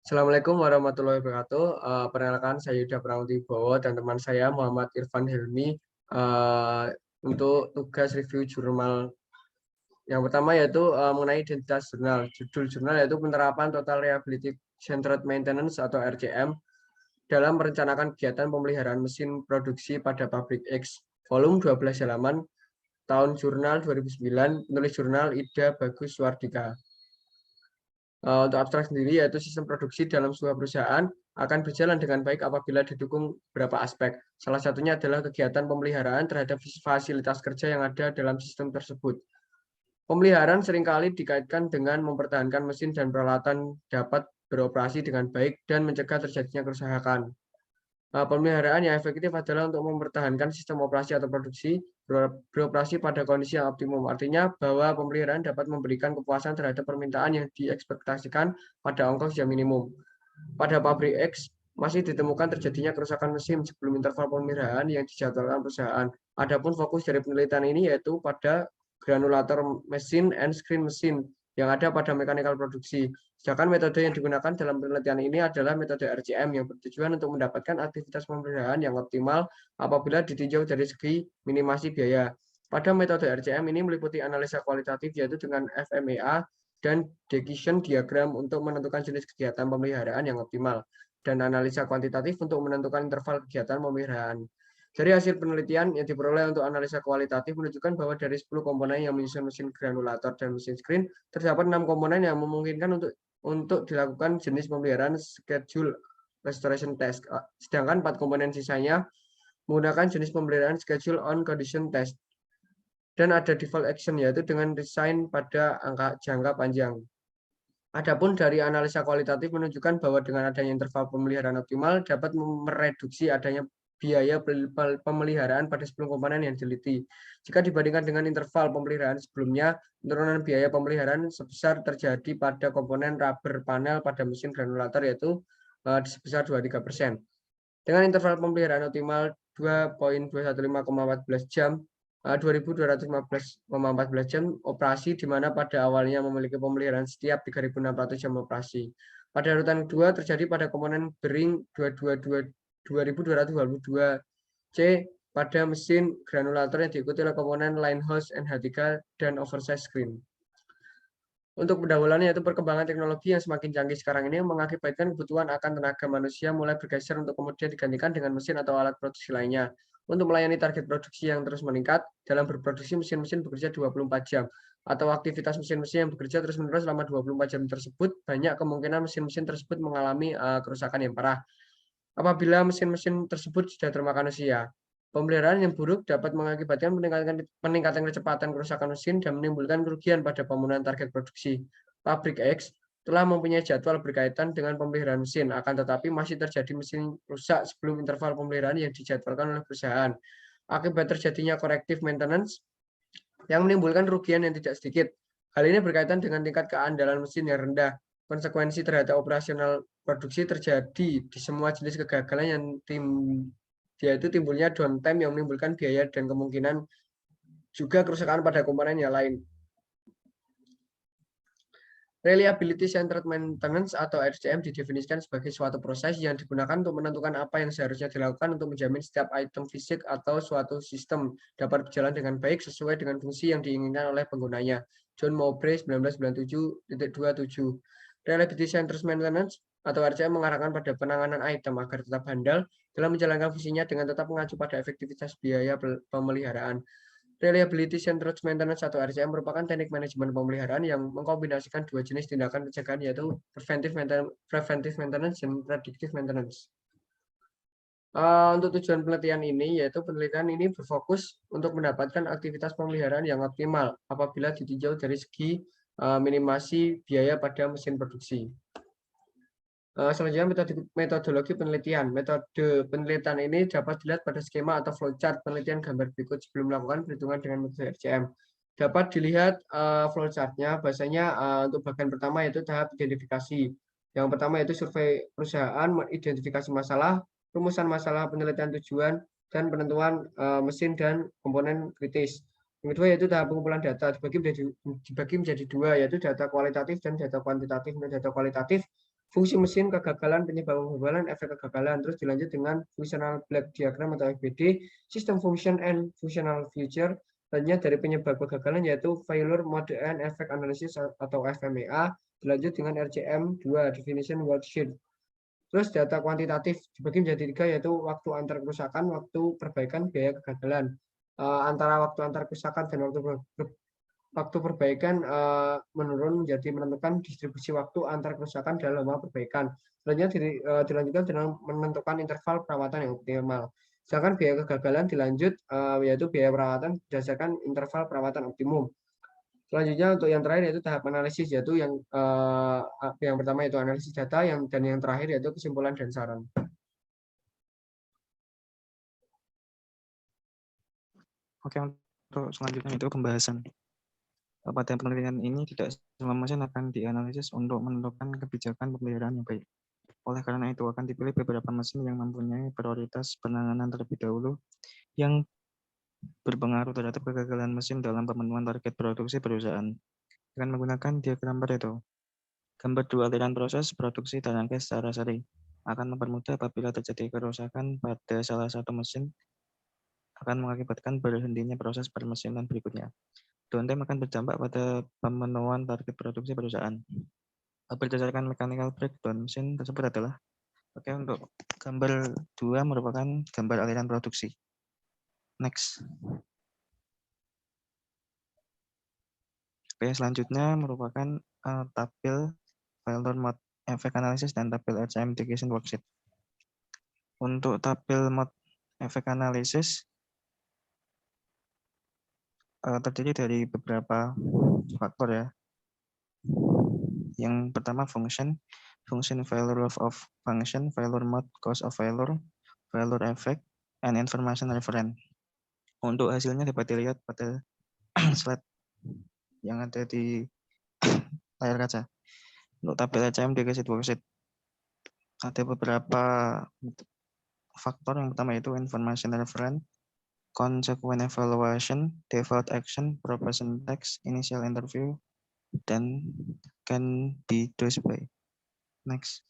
Assalamualaikum warahmatullahi wabarakatuh. Perkenalkan saya Yuda Pramutibowo dan teman saya Muhammad Irfan Helmi untuk tugas review jurnal. Yang pertama yaitu mengenai identitas jurnal. Judul jurnal yaitu penerapan Total Reliability Centered Maintenance atau RCM dalam merencanakan kegiatan pemeliharaan mesin produksi pada pabrik X. Volume 12 halaman, tahun jurnal 2009, penulis jurnal Ida Bagus Wardika. Untuk abstrak sendiri yaitu sistem produksi dalam sebuah perusahaan akan berjalan dengan baik apabila didukung beberapa aspek. Salah satunya adalah kegiatan pemeliharaan terhadap fasilitas kerja yang ada dalam sistem tersebut. Pemeliharaan seringkali dikaitkan dengan mempertahankan mesin dan peralatan dapat beroperasi dengan baik dan mencegah terjadinya kerusakan. Pemeliharaan yang efektif adalah untuk mempertahankan sistem operasi atau produksi beroperasi pada kondisi yang optimum. Artinya bahwa pemeliharaan dapat memberikan kepuasan terhadap permintaan yang diekspektasikan pada ongkos yang minimum. Pada pabrik X, masih ditemukan terjadinya kerusakan mesin sebelum interval pemeliharaan yang dijadwalkan perusahaan. Adapun fokus dari penelitian ini yaitu pada granulator mesin and screen mesin yang ada pada mekanikal produksi. Sedangkan metode yang digunakan dalam penelitian ini adalah metode RCM yang bertujuan untuk mendapatkan aktivitas pemeliharaan yang optimal apabila ditinjau dari segi minimasi biaya. Pada metode RCM ini meliputi analisa kualitatif yaitu dengan FMEA dan decision diagram untuk menentukan jenis kegiatan pemeliharaan yang optimal dan analisa kuantitatif untuk menentukan interval kegiatan pemeliharaan. Dari hasil penelitian yang diperoleh untuk analisa kualitatif menunjukkan bahwa dari 10 komponen yang menyusun mesin granulator dan mesin screen, terdapat 6 komponen yang memungkinkan untuk dilakukan jenis pemeliharaan schedule restoration test. Sedangkan 4 komponen sisanya menggunakan jenis pemeliharaan schedule on condition test. Dan ada default action yaitu dengan desain pada jangka panjang. Adapun dari analisa kualitatif menunjukkan bahwa dengan adanya interval pemeliharaan optimal dapat mereduksi adanya biaya pemeliharaan pada 10 komponen yang diteliti. Jika dibandingkan dengan interval pemeliharaan sebelumnya, penurunan biaya pemeliharaan sebesar terjadi pada komponen rubber panel pada mesin granulator yaitu sebesar 23%. Dengan interval pemeliharaan optimal 2.215,14 jam, 2.215,14 jam operasi, di mana pada awalnya memiliki pemeliharaan setiap 3.600 jam operasi. Pada urutan kedua terjadi pada komponen bearing 2.222C pada mesin granulator yang diikuti oleh komponen line hose NH3 dan oversize screen. Untuk pendahuluannya yaitu perkembangan teknologi yang semakin canggih sekarang ini mengakibatkan kebutuhan akan tenaga manusia mulai bergeser untuk kemudian digantikan dengan mesin atau alat produksi lainnya. Untuk melayani target produksi yang terus meningkat, dalam berproduksi mesin-mesin bekerja 24 jam, atau aktivitas mesin-mesin yang bekerja terus-menerus selama 24 jam tersebut, banyak kemungkinan mesin-mesin tersebut mengalami kerusakan yang parah. Apabila mesin-mesin tersebut sudah termakan usia, pemeliharaan yang buruk dapat mengakibatkan peningkatan kecepatan kerusakan mesin dan menimbulkan kerugian pada pemenuhan target produksi. Pabrik X telah mempunyai jadwal berkaitan dengan pemeliharaan mesin, akan tetapi masih terjadi mesin rusak sebelum interval pemeliharaan yang dijadwalkan oleh perusahaan. Akibat terjadinya corrective maintenance yang menimbulkan kerugian yang tidak sedikit. Hal ini berkaitan dengan tingkat keandalan mesin yang rendah. Konsekuensi terhadap operasional produksi terjadi di semua jenis kegagalan yaitu timbulnya downtime yang menimbulkan biaya dan kemungkinan juga kerusakan pada komponen yang lain. Reliability Centered Maintenance atau RCM didefinisikan sebagai suatu proses yang digunakan untuk menentukan apa yang seharusnya dilakukan untuk menjamin setiap item fisik atau suatu sistem dapat berjalan dengan baik sesuai dengan fungsi yang diinginkan oleh penggunanya. John Mowbray 1997.27. Reliability Centered Maintenance atau RCM mengarahkan pada penanganan item agar tetap handal dalam menjalankan fungsinya dengan tetap mengacu pada efektivitas biaya pemeliharaan. Reliability Centered Maintenance atau RCM merupakan teknik manajemen pemeliharaan yang mengkombinasikan dua jenis tindakan pencegahan yaitu preventive maintenance dan predictive maintenance. Untuk tujuan penelitian ini yaitu penelitian ini berfokus untuk mendapatkan aktivitas pemeliharaan yang optimal apabila ditinjau dari segi minimasi biaya pada mesin produksi. Selanjutnya metodologi penelitian. Metode penelitian ini dapat dilihat pada skema atau flowchart penelitian gambar berikut sebelum melakukan perhitungan dengan metode RCM. Dapat dilihat flowchart-nya, bahasanya untuk bagian pertama yaitu tahap identifikasi. Yang pertama yaitu survei perusahaan, identifikasi masalah, rumusan masalah, penelitian tujuan, dan penentuan mesin dan komponen kritis. Yang kedua yaitu tahap pengumpulan data, dibagi menjadi dua, yaitu data kualitatif dan data kuantitatif. Data kualitatif fungsi mesin, kegagalan, penyebab kegagalan, efek kegagalan. Terus dilanjut dengan functional block diagram atau FBD, system function and functional feature. Selanjutnya dari penyebab kegagalan yaitu failure mode and effect analysis atau FMEA. Dilanjut dengan RCM 2, definition worksheet. Terus data kuantitatif dibagi menjadi 3 yaitu waktu antar kerusakan, waktu perbaikan, biaya kegagalan. Antara waktu antar kerusakan dan waktu perbaikan menurun menjadi menentukan distribusi waktu antar kerusakan dalam lama perbaikan. Selanjutnya dilanjutkan dengan menentukan interval perawatan yang optimal. Sedangkan biaya kegagalan dilanjut yaitu biaya perawatan berdasarkan interval perawatan optimum. Selanjutnya untuk yang terakhir yaitu tahap analisis, yaitu yang pertama itu analisis data, dan yang terakhir yaitu kesimpulan dan saran. Oke, untuk selanjutnya itu pembahasan. Pada penelitian ini tidak semua mesin akan dianalisis untuk menentukan kebijakan pemeliharaan yang baik. Oleh karena itu akan dipilih beberapa mesin yang mempunyai prioritas penanganan terlebih dahulu yang berpengaruh terhadap kegagalan mesin dalam pemenuhan target produksi perusahaan. Dengan menggunakan diagram Pareto, gambar 2 aliran proses produksi dan rangkai secara seri akan mempermudah apabila terjadi kerusakan pada salah satu mesin akan mengakibatkan berhentinya proses permesinan berikutnya. Downtime akan berdampak pada pemenuhan target produksi perusahaan. Berdasarkan mechanical breakdown mesin tersebut adalah untuk gambar 2 merupakan gambar aliran produksi. Next. Selanjutnya merupakan tabel failure mode effect analysis dan tabel RCM integration worksheet. Untuk tabel mode effect analysis terdiri dari beberapa faktor ya. Yang pertama function failure of function, failure mode, cause of failure effect, and information reference. Untuk hasilnya dapat dilihat pada slide yang ada di layar kaca. Untuk tabel HCM deficit worksheet ada beberapa faktor. Yang pertama itu information reference, consequent evaluation, default action, proposal text, initial interview, dan can be dosed by. Next.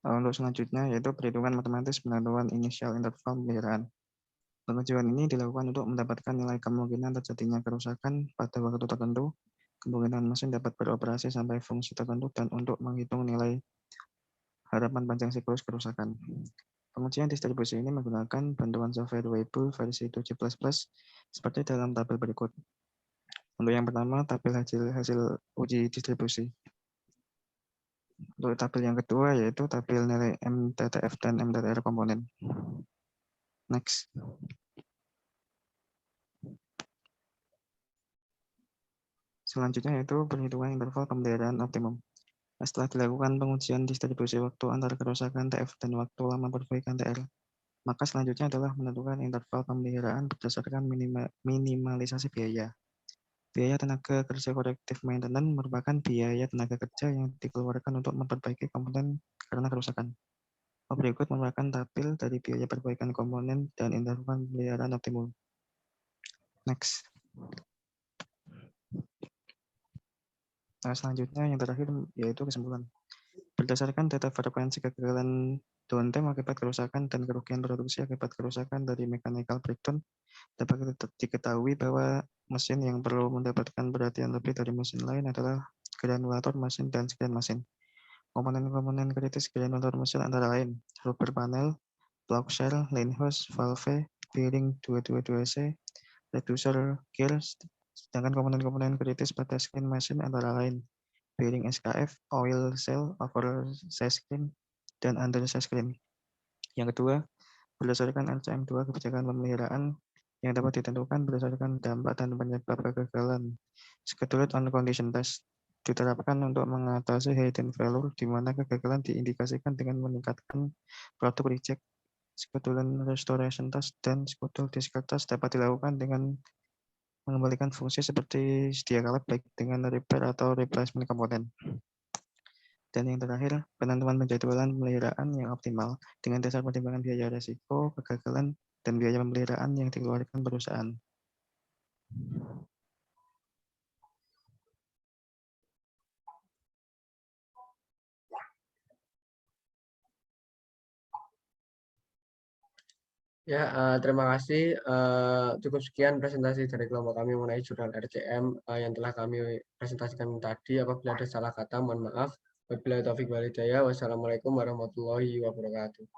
Untuk selanjutnya yaitu perhitungan matematis penentuan initial interval pemeliharaan. Pengujian ini dilakukan untuk mendapatkan nilai kemungkinan terjadinya kerusakan pada waktu tertentu, kemungkinan mesin dapat beroperasi sampai fungsi tertentu, dan untuk menghitung nilai harapan panjang siklus kerusakan. Pengujian distribusi ini menggunakan bantuan software Weibull versi 7++ seperti dalam tabel berikut. Untuk yang pertama, tabel hasil uji distribusi. Untuk tabel yang kedua yaitu tabel nilai MTTF dan MTTR komponen. Next. Selanjutnya yaitu perhitungan interval pemeliharaan optimum. Setelah dilakukan pengujian distribusi waktu antara kerusakan TF dan waktu lama perbaikan TR, maka selanjutnya adalah menentukan interval pemeliharaan berdasarkan minimalisasi biaya. Biaya tenaga kerja corrective maintenance merupakan biaya tenaga kerja yang dikeluarkan untuk memperbaiki komponen karena kerusakan. Berikut merupakan tabel dari biaya perbaikan komponen dan interval pemeliharaan optimum. Next. Selanjutnya yang terakhir yaitu kesimpulan. Berdasarkan data frekuensi kegagalan downtime akibat kerusakan dan kerugian produksi akibat kerusakan dari mechanical breakdown, dapat diketahui bahwa mesin yang perlu mendapatkan perhatian lebih dari mesin lain adalah granulator mesin dan sekren mesin. Komponen-komponen kritis granulator mesin antara lain rubber panel, block shell, line hose, valve, bearing 222C, reducer gears. Sedangkan komponen-komponen kritis pada sekren mesin antara lain bearing SKF, oil cell, oversize screen, dan undersize screen. Yang kedua, berdasarkan RCM2 kebijakan pemeliharaan yang dapat ditentukan berdasarkan dampak dan penyebab kegagalan. Scheduled on condition test diterapkan untuk mengatasi hidden failure di mana kegagalan diindikasikan dengan meningkatkan produk reject. Scheduled restoration test dan scheduled discard test dapat dilakukan dengan mengembalikan fungsi seperti sedia kala baik dengan repair atau replacement komponen. Dan yang terakhir, penentuan penjadwalan pemeliharaan yang optimal dengan dasar pertimbangan biaya risiko, kegagalan, dan biaya pemeliharaan yang dikeluarkan perusahaan. Ya, terima kasih. Cukup sekian presentasi dari kelompok kami mengenai jurnal RCM yang telah kami presentasikan tadi. Apabila ada salah kata, mohon maaf. Wabillahi taufiq wal hidayah. Wassalamualaikum warahmatullahi wabarakatuh.